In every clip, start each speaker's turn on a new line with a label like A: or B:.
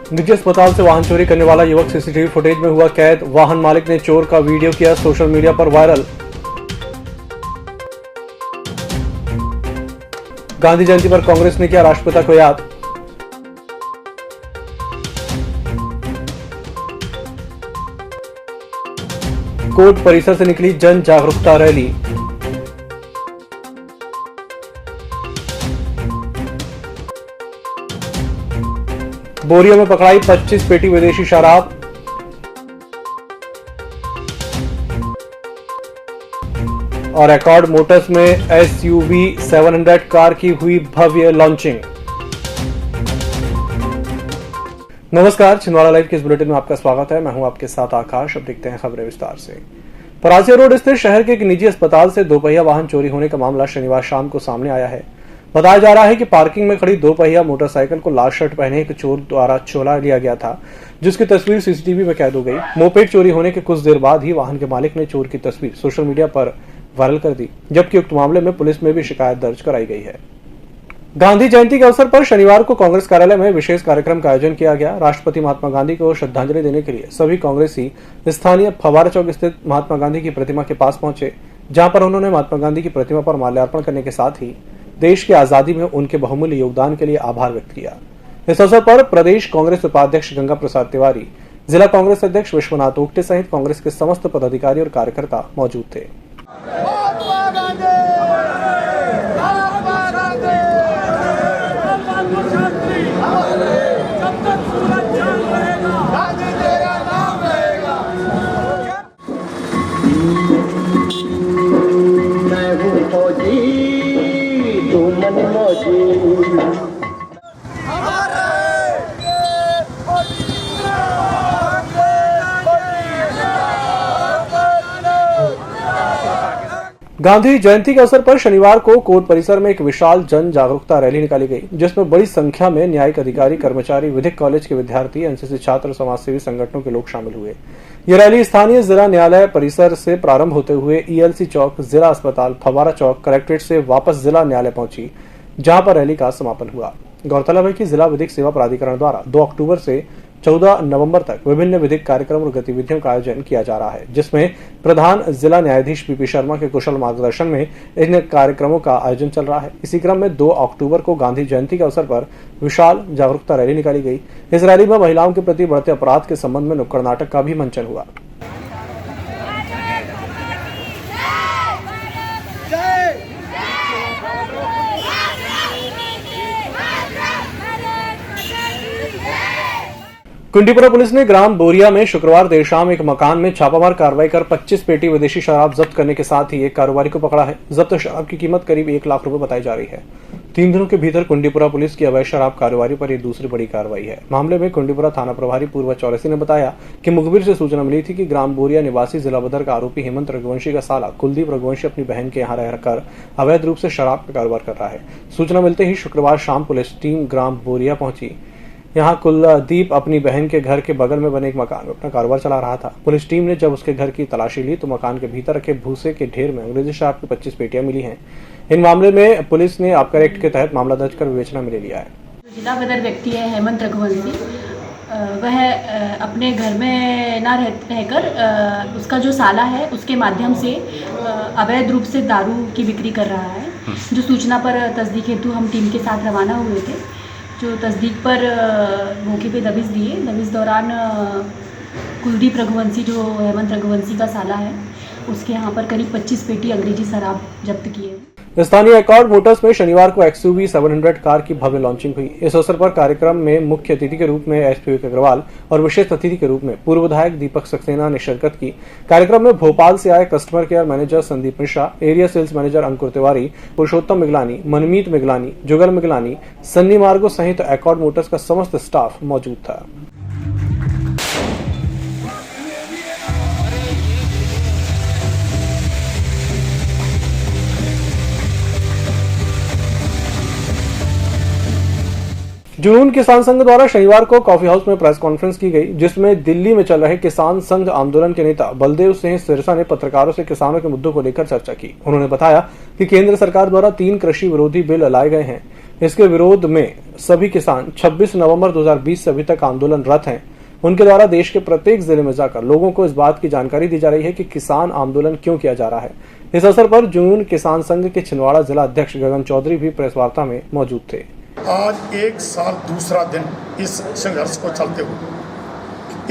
A: निजी अस्पताल से वाहन चोरी करने वाला युवक सीसीटीवी फुटेज में हुआ कैद। वाहन मालिक ने चोर का वीडियो किया सोशल मीडिया पर वायरल। गांधी जयंती पर कांग्रेस ने किया राष्ट्रपिता को याद। कोर्ट परिसर से निकली जन जागरूकता रैली। बोरिया में पकड़ाई 25 पेटी विदेशी शराब। और एकॉर्ड मोटर्स में SUV 700 कार की हुई भव्य लॉन्चिंग। नमस्कार, छिंदवाड़ा लाइव के इस बुलेटिन में आपका स्वागत है। मैं हूं आपके साथ आकाश। अब देखते हैं खबरें विस्तार से। परासिया रोड स्थित शहर के एक निजी अस्पताल से दोपहिया वाहन चोरी होने का मामला शनिवार शाम को सामने आया है। बताया जा रहा है कि पार्किंग में खड़ी दोपहिया मोटरसाइकिल को लाल शर्ट पहने एक चोर द्वारा चुरा लिया गया था, जिसकी तस्वीर सीसीटीवी में कैद हो गई। मोपेड चोरी होने के कुछ देर बाद ही वाहन के मालिक ने चोर की तस्वीर सोशल मीडिया पर वायरल कर दी, जबकि उक्त मामले में पुलिस में भी शिकायत दर्ज कराई गई है। गांधी जयंती के अवसर पर शनिवार को कांग्रेस कार्यालय में विशेष कार्यक्रम का आयोजन किया गया। राष्ट्रपति महात्मा गांधी को श्रद्धांजलि देने के लिए सभी कांग्रेसी स्थानीय फव्वारा चौक स्थित महात्मा गांधी की प्रतिमा के पास पहुंचे, जहां पर उन्होंने महात्मा गांधी की प्रतिमा पर माल्यार्पण करने के साथ ही देश की आजादी में उनके बहुमूल्य योगदान के लिए आभार व्यक्त किया। इस अवसर पर प्रदेश कांग्रेस उपाध्यक्ष गंगा प्रसाद तिवारी, जिला कांग्रेस अध्यक्ष विश्वनाथ ओक्टे सहित कांग्रेस के समस्त पदाधिकारी और कार्यकर्ता मौजूद थे। गांधी जयंती के अवसर पर शनिवार को कोर्ट परिसर में एक विशाल जन जागरूकता रैली निकाली गई, जिसमें बड़ी संख्या में न्यायिक अधिकारी, कर्मचारी, विधिक कॉलेज के विद्यार्थी, एनसीसी छात्र, समाजसेवी संगठनों के लोग शामिल हुए। यह रैली स्थानीय जिला न्यायालय परिसर से प्रारंभ होते हुए ELC चौक, जिला अस्पताल, फव्वारा चौक, कलेक्ट्रेट से वापस जिला न्यायालय पहुंची, जहां पर रैली का समापन हुआ। गौरतलब है कि जिला विधिक सेवा प्राधिकरण द्वारा 2 अक्टूबर से 14 नवंबर तक विभिन्न विधिक कार्यक्रम और गतिविधियों का आयोजन किया जा रहा है, जिसमें प्रधान जिला न्यायाधीश PP शर्मा के कुशल मार्गदर्शन में इन कार्यक्रमों का आयोजन चल रहा है। इसी क्रम में 2 अक्टूबर को गांधी जयंती के अवसर पर विशाल जागरूकता रैली निकाली गई। इस रैली में महिलाओं के प्रति बढ़ते अपराध के संबंध में नुक्कड़ नाटक का भी मंचन हुआ। कुंडीपुरा पुलिस ने ग्राम बोरिया में शुक्रवार देर शाम एक मकान में छापामार कार्रवाई कर 25 पेटी विदेशी शराब जब्त करने के साथ ही एक कारोबारी को पकड़ा है। जब्त शराब की कीमत करीब 1 लाख रुपए बताई जा रही है। 3 दिनों के भीतर कुंडीपुरा पुलिस की अवैध शराब कारोबारी पर यह दूसरी बड़ी कार्रवाई है। मामले में कुंडीपुरा थाना प्रभारी पूर्वा चौरसी ने बताया कि मुखबिर से सूचना मिली थी कि ग्राम बोरिया निवासी जिला बदर का आरोपी हेमंत रघुवंशी का साला कुलदीप रघुवंशी अपनी बहन के यहाँ रहकर अवैध रूप से शराब का कारोबार कर रहा है। सूचना मिलते ही शुक्रवार शाम पुलिस टीम ग्राम बोरिया पहुंची। यहाँ कुलदीप अपनी बहन के घर के बगल में बने एक मकान में अपना कारोबार चला रहा था। पुलिस टीम ने जब उसके घर की तलाशी ली तो मकान के भीतर रखे भूसे के ढेर में अंग्रेजी शराब की 25 पेटियां मिली हैं। इन मामले में पुलिस ने आबकारी एक्ट के तहत मामला दर्ज कर विवेचना में ले लिया है।
B: जिला बदर व्यक्ति है हेमंत रघुवंशी, वह अपने घर में ना रहकर उसका जो साला है उसके माध्यम से अवैध रूप से दारू की बिक्री कर रहा है। जो सूचना पर तस्दीक हेतु हम टीम के साथ रवाना हुए थे। जो तस्दीक पर मौके पे दबिश दिए। दबिश दौरान कुलदीप रघुवंशी जो हेमंत रघुवंशी का साला है, उसके यहाँ पर करीब 25 पेटी अंग्रेजी शराब जब्त की है।
A: स्थानीय एकॉर्ड मोटर्स में शनिवार को XUV 700 कार की भव्य लॉन्चिंग हुई। इस अवसर पर कार्यक्रम में मुख्य अतिथि के रूप में SP अग्रवाल और विशेष अतिथि के रूप में पूर्व विधायक दीपक सक्सेना ने शिरकत की। कार्यक्रम में भोपाल से आए customer care manager Sandeep Mishra, area sales manager Ankur Tiwari, Purushottam Miglani, Manmeet Miglani, Jugal Miglani, Sunny Margo सहित एकॉर्ड मोटर्स का समस्त स्टाफ मौजूद था। जुनून किसान संघ द्वारा शनिवार को कॉफी हाउस में प्रेस कॉन्फ्रेंस की गई, जिसमें दिल्ली में चल रहे किसान संघ आंदोलन के नेता बलदेव सिंह सिरसा ने पत्रकारों से किसानों के मुद्दों को लेकर चर्चा की। उन्होंने बताया कि केंद्र सरकार द्वारा 3 कृषि विरोधी बिल लाए गए हैं। इसके विरोध में सभी किसान 26 नवंबर 2020 से अभी तक आंदोलनरत हैं। उनके द्वारा देश के प्रत्येक जिले में जाकर लोगों को इस बात की जानकारी दी जा रही है कि किसान आंदोलन क्यों किया जा रहा है। इस अवसर पर जून किसान संघ के छिंदवाड़ा जिला अध्यक्ष गगन चौधरी भी प्रेस वार्ता में मौजूद थे।
C: आज एक साल दूसरा दिन इस संघर्ष को चलते हुए,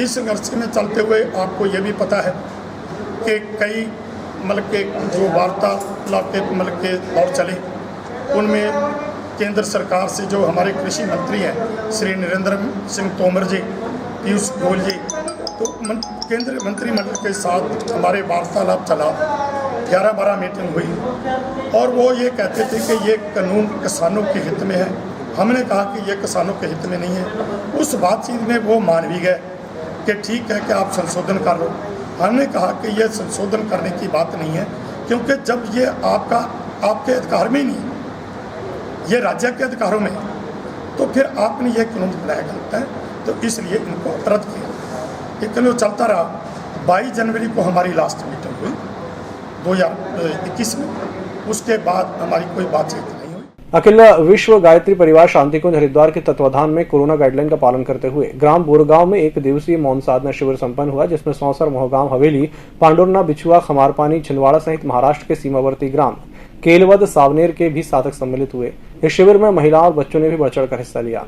C: इस संघर्ष में चलते हुए आपको ये भी पता है कि कई के जो वार्तालाप के दौर चले, उनमें केंद्र सरकार से जो हमारे कृषि मंत्री हैं श्री नरेंद्र सिंह तोमर जी, पीयूष गोयल जी, तो केंद्रीय मंत्रिमंडल के साथ हमारे वार्तालाप चला, 11-12 मीटिंग हुई और वो ये कहते थे कि ये कानून किसानों के हित में है। हमने कहा कि ये किसानों के हित में नहीं है। उस बातचीत में वो मान भी गए कि ठीक है कि आप संशोधन कर लो। हमने कहा कि ये संशोधन करने की बात नहीं है, क्योंकि जब ये आपके अधिकार में ही नहीं, ये राज्य के अधिकारों में, तो फिर आपने ये कानून बनाया गलत है, तो इसलिए इनको रद्द किया। ये कानून चलता रहा। 22 जनवरी को हमारी लास्ट मीटिंग हुई 2021 में, उसके बाद हमारी कोई बातचीत नहीं हुई।
A: अखिल विश्व गायत्री परिवार शांति कुंज हरिद्वार के तत्वाधान में कोरोना गाइडलाइन का पालन करते हुए ग्राम बोरगांव में एक दिवसीय मौन साधना शिविर संपन्न हुआ, जिसमें सौंसर, मोहगांव, हवेली, पांडुरना, बिछुआ, खमारपानी, छिंदवाड़ा सहित महाराष्ट्र के सीमावर्ती ग्राम केलवद, सावनेर के भी साधक सम्मिलित हुए। इस शिविर में महिलाओं और बच्चों ने भी बढ़ चढ़कर हिस्सा लिया।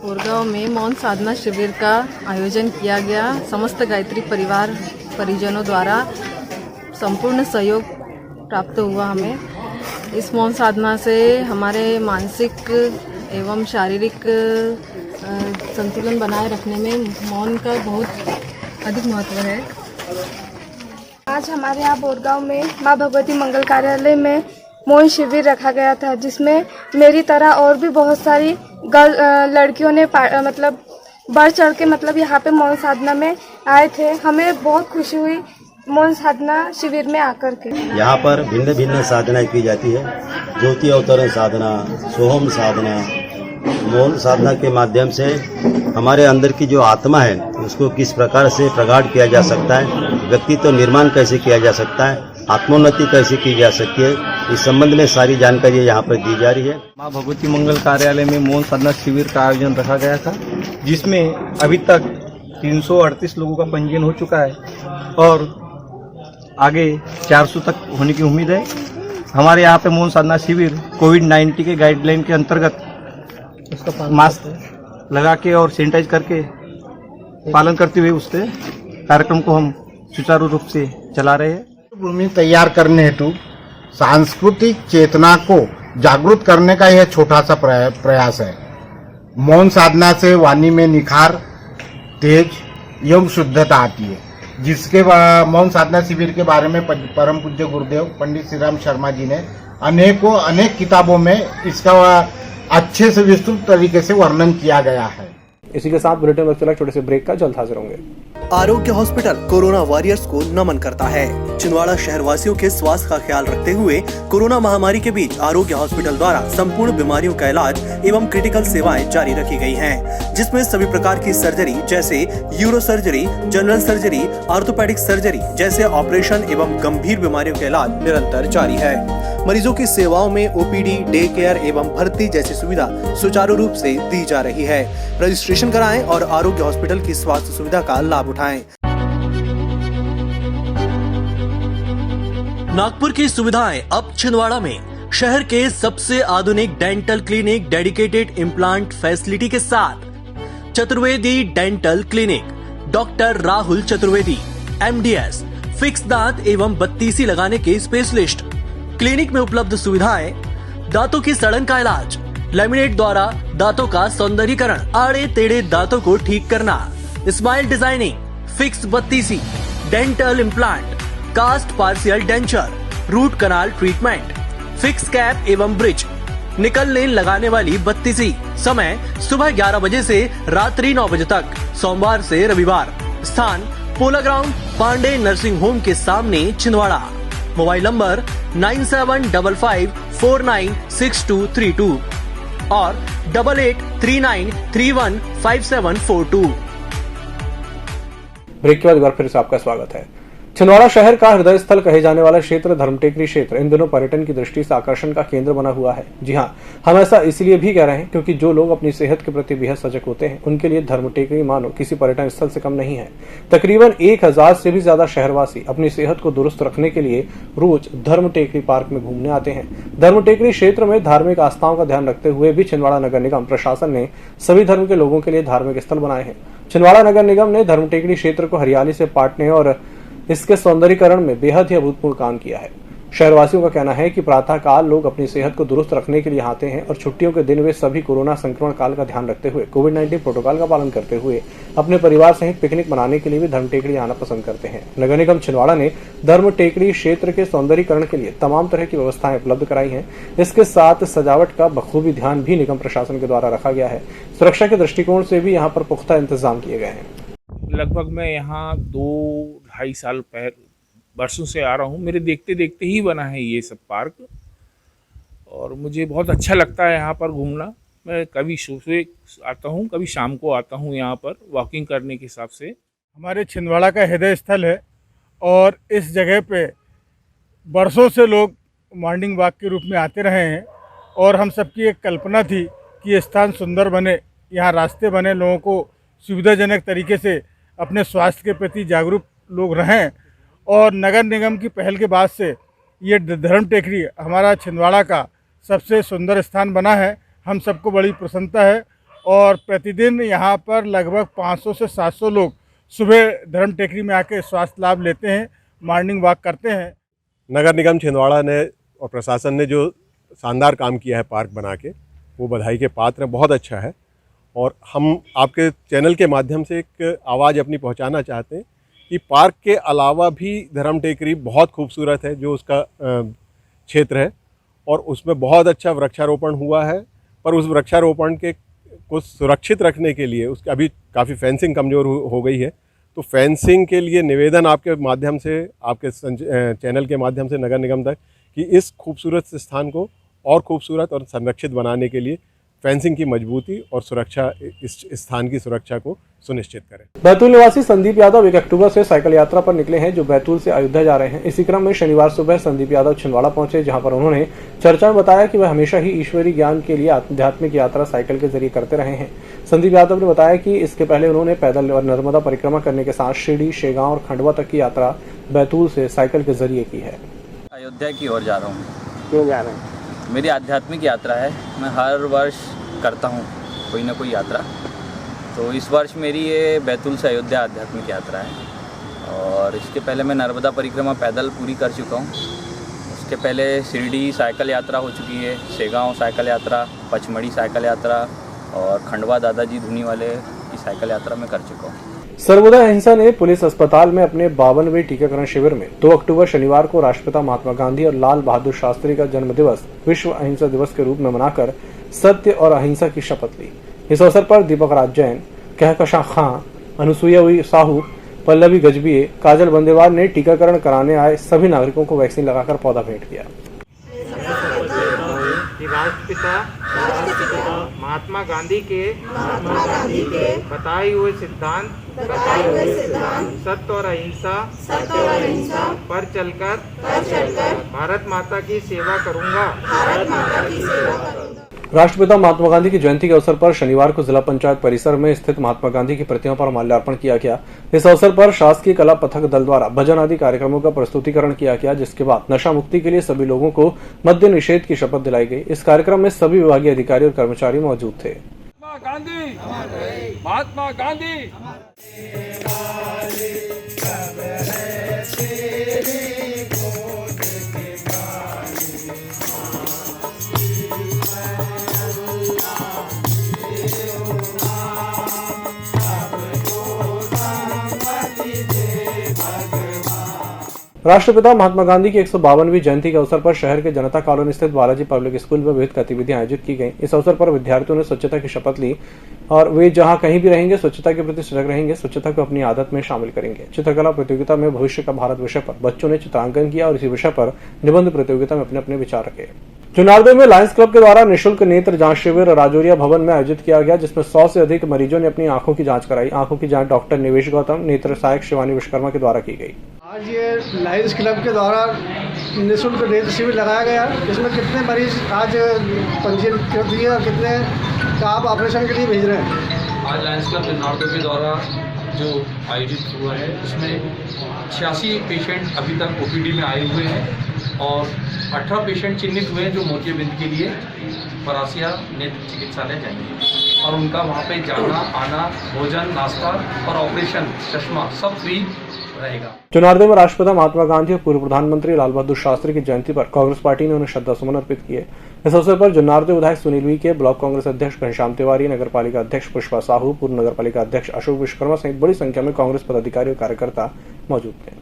D: बोरगांव में मौन साधना शिविर का आयोजन किया गया। समस्त गायत्री परिवार परिजनों द्वारा संपूर्ण सहयोग प्राप्त हुआ हमें। इस मौन साधना से हमारे मानसिक एवं शारीरिक संतुलन बनाए रखने में मौन का बहुत अधिक महत्व है।
E: आज हमारे यहाँ बोरगांव में माँ भगवती मंगल कार्यालय में मौन शिविर रखा गया था, जिसमें मेरी तरह और भी बहुत सारी लड़कियों ने बढ़ चढ़ के यहाँ पे मौन साधना में आए थे। हमें बहुत खुशी हुई मौन साधना शिविर में आकर के।
F: यहाँ पर भिन्न भिन्न साधनाएं की जाती है। ज्योति अवतरण साधना, सोहम साधना, मौन साधना के माध्यम से हमारे अंदर की जो आत्मा है उसको किस प्रकार से प्रगाढ़ किया जा सकता है, व्यक्तित्व निर्माण कैसे किया जा सकता है, आत्मोन्नति कैसे की जा सकती है, इस संबंध में सारी जानकारी यहाँ पर दी जा रही है।
G: माँ भगवती मंगल कार्यालय में मौन साधना शिविर का आयोजन रखा गया था, जिसमें अभी तक 338 लोगों का पंजीयन हो चुका है और आगे 400 तक होने की उम्मीद है। हमारे यहाँ पे मौन साधना शिविर कोविड-19 के गाइडलाइन के अंतर्गत मास्क लगा के और सैनिटाइज करके पालन करते हुए उससे कार्यक्रम को हम सुचारू रूप से चला रहे हैं।
H: भूमि तैयार करने हेतु सांस्कृतिक चेतना को जागृत करने का यह छोटा सा प्रयास है। मौन साधना से वाणी में निखार, तेज एवं शुद्धता आती है, जिसके मौन साधना शिविर के बारे में परम पूज्य गुरुदेव पंडित श्री राम शर्मा जी ने अनेक किताबों में इसका अच्छे से विस्तृत तरीके से वर्णन किया गया है।
A: इसी के साथ बुलेटिन में चला छोटे से ब्रेक का, जल्द हाजिर होंगे।
I: आरोग्य हॉस्पिटल कोरोना वॉरियर्स को नमन करता है। छिंदवाड़ा शहर वासियों के स्वास्थ्य का ख्याल रखते हुए कोरोना महामारी के बीच आरोग्य हॉस्पिटल द्वारा संपूर्ण बीमारियों का इलाज एवं क्रिटिकल सेवाएं जारी रखी गई हैं, जिसमें सभी प्रकार की सर्जरी जैसे euro surgery, general surgery, orthopaedic surgery जैसे ऑपरेशन एवं गंभीर बीमारियों का इलाज निरंतर जारी है। मरीजों की सेवाओं में ओपीडी, डे केयर एवं भर्ती जैसी सुविधा सुचारू रूप से दी जा रही है। रजिस्ट्रेशन कराएं और आरोग्य हॉस्पिटल की स्वास्थ्य सुविधा का लाभ उठाएं।
J: नागपुर की सुविधाएं अब छिंदवाड़ा में। शहर के सबसे आधुनिक dental clinic dedicated implant facility के साथ Chaturvedi dental clinic, doctor Rahul Chaturvedi, MDS, fix दांत एवं बत्तीसी लगाने के स्पेशलिस्ट। क्लिनिक में उपलब्ध सुविधाएं: दांतों की सड़न का इलाज, लैमिनेट द्वारा दांतों का सौंदर्यीकरण, आड़े टेढ़े दांतों को ठीक करना, स्माइल डिजाइनिंग, फिक्स बत्तीसी, dental implant, cast partial denture, root canal treatment, fix cap एवं ब्रिज, निकल लेन लगाने वाली बत्तीसी। समय सुबह 11 बजे से रात्रि 9 बजे तक, सोमवार से रविवार। स्थान पोला ग्राउंड, पांडे नर्सिंग होम के सामने, छिंदवाड़ा। मोबाइल नंबर 9755496232 और 8839315742।
A: ब्रेक के बाद एक बार फिर से आपका स्वागत है। छिंदवाड़ा शहर का हृदय स्थल कहे जाने वाला क्षेत्र धर्मटेकरी क्षेत्र इन दिनों पर्यटन की दृष्टि से आकर्षण का केंद्र बना हुआ है। जी हाँ, हम ऐसा इसलिए भी कह रहे हैं क्योंकि जो लोग अपनी सेहत के प्रति बेहद सजग होते हैं उनके लिए धर्मटेकरी मानो किसी पर्यटन स्थल से कम नहीं है। तकरीबन 1000 से भी ज्यादा शहरवासी अपनी सेहत को दुरुस्त रखने के लिए रोज धर्मटेकरी पार्क में घूमने आते हैं। धर्मटेकरी क्षेत्र में धार्मिक आस्थाओं का ध्यान रखते हुए भी छिंदवाड़ा नगर निगम प्रशासन ने सभी धर्म के लोगों के लिए धार्मिक स्थल बनाए हैं। छिंदवाड़ा नगर निगम ने धर्मटेकरी क्षेत्र को हरियाली से पाटने और इसके सौंदर्यीकरण में बेहद ही अभूतपूर्व काम किया है। शहरवासियों का कहना है कि प्रातः काल लोग अपनी सेहत को दुरुस्त रखने के लिए आते हैं और छुट्टियों के दिन वे सभी कोरोना संक्रमण काल का ध्यान रखते हुए कोविड-19 प्रोटोकॉल का पालन करते हुए अपने परिवार सहित पिकनिक मनाने के लिए भी धर्मटेकड़ी आना पसंद करते हैं। नगर निगम छिंदवाड़ा ने धर्मटेकड़ी क्षेत्र के सौंदर्यीकरण के लिए तमाम तरह की व्यवस्थाएं उपलब्ध कराई हैं। इसके साथ सजावट का बखूबी ध्यान भी निगम प्रशासन के द्वारा रखा गया है। सुरक्षा के दृष्टिकोण से भी यहाँ पर पुख्ता इंतजाम किए गए हैं।
K: लगभग मैं यहाँ 2-2.5 साल वर्षों से आ रहा हूँ। मेरे देखते देखते ही बना है ये सब पार्क और मुझे बहुत अच्छा लगता है यहाँ पर घूमना। मैं कभी सुबह आता हूँ, कभी शाम को आता हूँ यहाँ पर वॉकिंग करने के हिसाब से।
H: हमारे छिंदवाड़ा का हृदय स्थल है और इस जगह पे बरसों से लोग मॉर्निंग वॉक के रूप में आते रहे हैं और हम सबकी एक कल्पना थी कि ये स्थान सुंदर बने, यहाँ रास्ते बने, लोगों को सुविधाजनक तरीके से अपने स्वास्थ्य के प्रति जागरूक लोग रहें। और नगर निगम की पहल के बाद से ये धर्मटेकड़ी हमारा छिंदवाड़ा का सबसे सुंदर स्थान बना है। हम सबको बड़ी प्रसन्नता है और प्रतिदिन यहाँ पर लगभग 500 से 700 लोग सुबह धर्मटेकड़ी में आके स्वास्थ्य लाभ लेते हैं, मॉर्निंग वॉक करते हैं।
L: नगर निगम छिंदवाड़ा ने और प्रशासन ने जो शानदार काम किया है पार्क बना के, वो बधाई के पात्र हैं, बहुत अच्छा है। और हम आपके चैनल के माध्यम से एक आवाज़ अपनी पहुंचाना चाहते हैं कि पार्क के अलावा भी धर्मटेकड़ी बहुत खूबसूरत है, जो उसका क्षेत्र है और उसमें बहुत अच्छा वृक्षारोपण हुआ है। पर उस वृक्षारोपण के को सुरक्षित रखने के लिए उसकी अभी काफ़ी फेंसिंग कमज़ोर हो गई है। तो फेंसिंग के लिए निवेदन आपके माध्यम से, आपके चैनल के माध्यम से नगर निगम तक कि इस खूबसूरत स्थान को और खूबसूरत और संरक्षित बनाने के लिए फेंसिंग की मजबूती और सुरक्षा, इस स्थान की सुरक्षा को सुनिश्चित करें।
A: बैतूल निवासी संदीप यादव 1 अक्टूबर से साइकिल यात्रा पर निकले हैं, जो बैतूल से अयोध्या जा रहे हैं। इसी क्रम में शनिवार सुबह संदीप यादव छिंदवाड़ा पहुंचे, जहां पर उन्होंने चर्चा में बताया कि वह हमेशा ही ईश्वरीय ज्ञान के लिए आध्यात्मिक यात्रा साइकिल के जरिए करते रहे हैं। संदीप यादव ने बताया कि इसके पहले उन्होंने पैदल और नर्मदा परिक्रमा करने के साथ शिरडी, शेगांव और खंडवा तक की यात्रा बैतूल से साइकिल के जरिए की है।
M: अयोध्या की ओर जा रहा हूँ।
A: क्यों जा रहे हैं?
M: मेरी आध्यात्मिक यात्रा है। मैं हर वर्ष करता हूँ कोई ना कोई यात्रा, तो इस वर्ष मेरी ये बैतूल से अयोध्या आध्यात्मिक यात्रा है। और इसके पहले मैं नर्मदा परिक्रमा पैदल पूरी कर चुका हूँ। उसके पहले शिरडी साइकिल यात्रा हो चुकी है, शेगांव साइकिल यात्रा, पचमढ़ी साइकिल यात्रा और खंडवा दादाजी धुनी वाले की साइकिल यात्रा मैं कर चुका हूँ।
A: सर्वोदय अहिंसा ने पुलिस अस्पताल में अपने 52वें टीकाकरण शिविर में 2 अक्टूबर शनिवार को राष्ट्रपिता महात्मा गांधी और लाल बहादुर शास्त्री का जन्म दिवस विश्व अहिंसा दिवस के रूप में मनाकर सत्य और अहिंसा की शपथ ली। इस अवसर पर दीपक राज जैन, कहकशां खां, अनुसुईया साहू, पल्लवी गजबिये, काजल बंदेवाल ने टीकाकरण कराने आए सभी नागरिकों को वैक्सीन लगाकर पौधा भेंट किया।
N: राष्ट्रपिता महात्मा गांधी के बताए हुए सिद्धांत सत्य और अहिंसा पर चलकर भारत माता की सेवा करूंगा।
A: राष्ट्रपिता महात्मा गांधी की जयंती के अवसर पर शनिवार को जिला पंचायत परिसर में स्थित महात्मा गांधी की प्रतिमा पर माल्यार्पण किया गया। इस अवसर पर शासकीय कला पथक दल द्वारा भजन आदि कार्यक्रमों का प्रस्तुतिकरण किया गया, जिसके बाद नशा मुक्ति के लिए सभी लोगों को मद्य निषेध की शपथ दिलाई गई। इस कार्यक्रम में सभी विभागीय अधिकारी और कर्मचारी मौजूद थे।
N: महात्मा गांधी
A: राष्ट्रपिता महात्मा गांधी की 152वीं जयंती के अवसर पर शहर के जनता कॉलोनी स्थित बालाजी पब्लिक स्कूल में विविध गतिविधियां आयोजित की गईं। इस अवसर पर विद्यार्थियों ने स्वच्छता की शपथ ली और वे जहां कहीं भी रहेंगे स्वच्छता के प्रति सजग रहेंगे, स्वच्छता को अपनी आदत में शामिल करेंगे। चित्रकला प्रतियोगिता में भविष्य का भारत विषय पर बच्चों ने चित्रांकन किया और इसी विषय पर निबंध प्रतियोगिता में अपने अपने विचार रखे। चुनारदेव में लायंस क्लब के द्वारा निःशुल्क नेत्र जांच शिविर राजौरिया भवन में आयोजित किया गया, जिसमें 100 से अधिक मरीजों ने अपनी आंखों की जांच कराई। आंखों की जांच डॉक्टर निवेश गौतम, नेत्र सहायक शिवानी विश्वकर्मा के द्वारा की गई।
O: आज ये लायंस क्लब के द्वारा निःशुल्क नेत्र शिविर लगाया गया, इसमें कितने मरीज आज पंजीयन कर दिए और कितने का आप ऑपरेशन के लिए भेज रहे हैं?
P: आज लायंस क्लब चुनारदेव के द्वारा जो आयोजित हुआ है उसमें 86 पेशेंट अभी तक ओपीडी में आए हुए हैं और 18 पेशेंट चिन्हित हुए हैं जो मोतियाबिंद के लिए परासिया नेत्र चिकित्सालय जाएंगे और उनका वहाँ पे जाना आना, भोजन, नाश्ता और ऑपरेशन चश्मा सब फ्री रहेगा।
A: चुनारदेव में राष्ट्रपिता महात्मा गांधी और पूर्व प्रधानमंत्री लाल बहादुर शास्त्री की जयंती पर कांग्रेस पार्टी ने उन्हें श्रद्धासुमन अर्पित किए। इस अवसर पर चुनारदेव विधायक सुनील वी, ब्लॉक कांग्रेस अध्यक्ष घनश्याम तिवारी, नगर पालिका अध्यक्ष पुष्पा साहू, पूर्व नगर पालिका अध्यक्ष अशोक विश्वकर्मा सहित बड़ी संख्या में कांग्रेस पदाधिकारी और कार्यकर्ता मौजूद थे।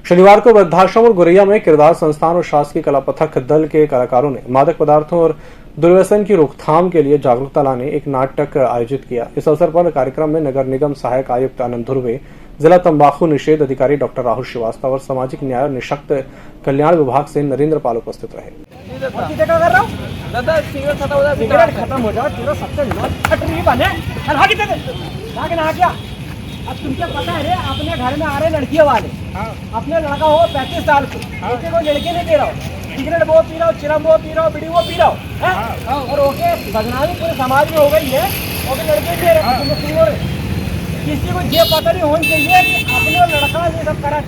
A: शनिवार को वृद्धाश्रम और गोरैया में किरदार संस्थान और शासकीय कला पथक दल के कलाकारों ने मादक पदार्थों और दुर्व्यसन की रोकथाम के लिए जागरूकता लाने एक नाटक आयोजित किया। इस अवसर पर कार्यक्रम में नगर निगम सहायक आयुक्त आनंद ध्रुवे, जिला तंबाकू निषेध अधिकारी डॉक्टर राहुल श्रीवास्तव और सामाजिक न्याय और निःशक्त कल्याण विभाग से नरेंद्र पाल उपस्थित रहे।
Q: अब तुमको पता है रे, अपने घर में आ रहे लड़कियों वाले, अपने लड़का हो 35 साल के, किसी को लड़के नहीं दे रहा हो, सिगरेट वो पी रहा हो, चिरम वो पी रहा हो, बीड़ी वो पी रहा हो, और ओके बदनामी पूरे समाज में हो गई है, ओके लड़के दे रहे हो, किसी को ये पता नहीं होनी चाहिए कि अपने लड़का ये सब करा।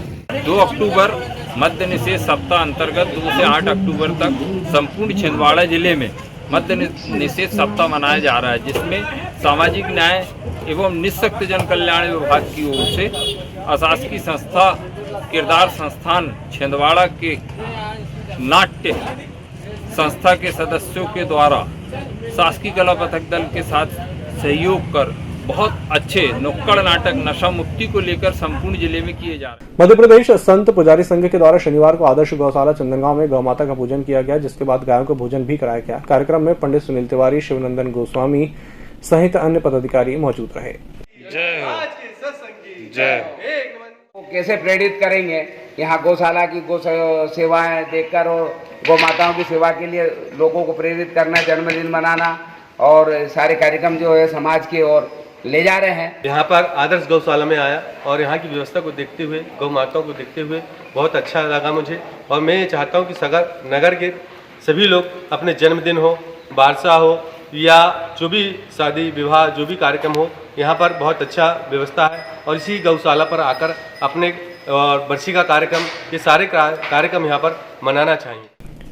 R: 2 अक्टूबर मद्य निषेध सप्ताह अंतर्गत 2 से 8 अक्टूबर तक संपूर्ण छिंदवाड़ा जिले में मद्य निषेध सप्ताह मनाया जा रहा है, जिसमें सामाजिक न्याय एवं निःशक्त जन कल्याण विभाग की ओर से अशासकीय संस्था किरदार संस्थान छिंदवाड़ा के नाट्य संस्था के सदस्यों के द्वारा शासकीय कला पथक दल के साथ सहयोग कर बहुत अच्छे नुक्कड़ नाटक नशा मुक्ति को लेकर संपूर्ण जिले में किए जा रहे हैं।
A: मध्य प्रदेश संत पुजारी संघ के द्वारा शनिवार को आदर्श गौशाला चंदनगांव में गौ माता का पूजन किया गया, जिसके बाद गायों को भोजन भी कराया गया। कार्यक्रम में पंडित सुनील तिवारी, शिवनंदन गोस्वामी सहित अन्य पदाधिकारी मौजूद रहे।
S: जय हो, जय हो। कैसे प्रेरित करेंगे यहाँ गौशाला की गौ सेवाएं देखकर और गौ माताओं की सेवा के लिए लोगों को प्रेरित करना, जन्मदिन मनाना और सारे कार्यक्रम जो है समाज की ओर ले जा रहे हैं।
T: यहाँ पर आदर्श गौशाला में आया और यहाँ की व्यवस्था को देखते हुए, गौ माताओं को देखते हुए बहुत अच्छा लगा मुझे, और मैं ये चाहता हूँ कि नगर के सभी लोग अपने जन्मदिन हो, बारसा हो या जो भी शादी विवाह जो भी कार्यक्रम हो, यहाँ पर बहुत अच्छा व्यवस्था है और इसी गौशाला पर आकर अपने बरसी का कार्यक्रम, ये सारे कार्यक्रम यहाँ पर मनाना चाहिए।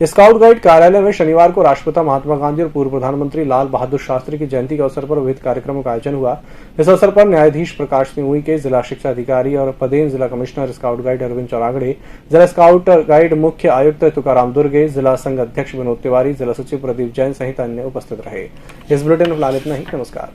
A: स्काउट गाइड कार्यालय में शनिवार को राष्ट्रपिता महात्मा गांधी और पूर्व प्रधानमंत्री लाल बहादुर शास्त्री की जयंती के अवसर पर विविध कार्यक्रमों का आयोजन हुआ। इस अवसर पर न्यायाधीश प्रकाश सिंह उइके, जिला शिक्षा अधिकारी और पदेन जिला commissioner scout guide Arvind Chauragade, जिला स्काउट गाइड मुख्य आयुक्त तुकाराम दुर्गे, जिला संघ अध्यक्ष विनोद तिवारी, जिला सचिव प्रदीप जैन सहित अन्य उपस्थित रहे। इस बुलेटिन में फिलहाल इतना ही। नमस्कार।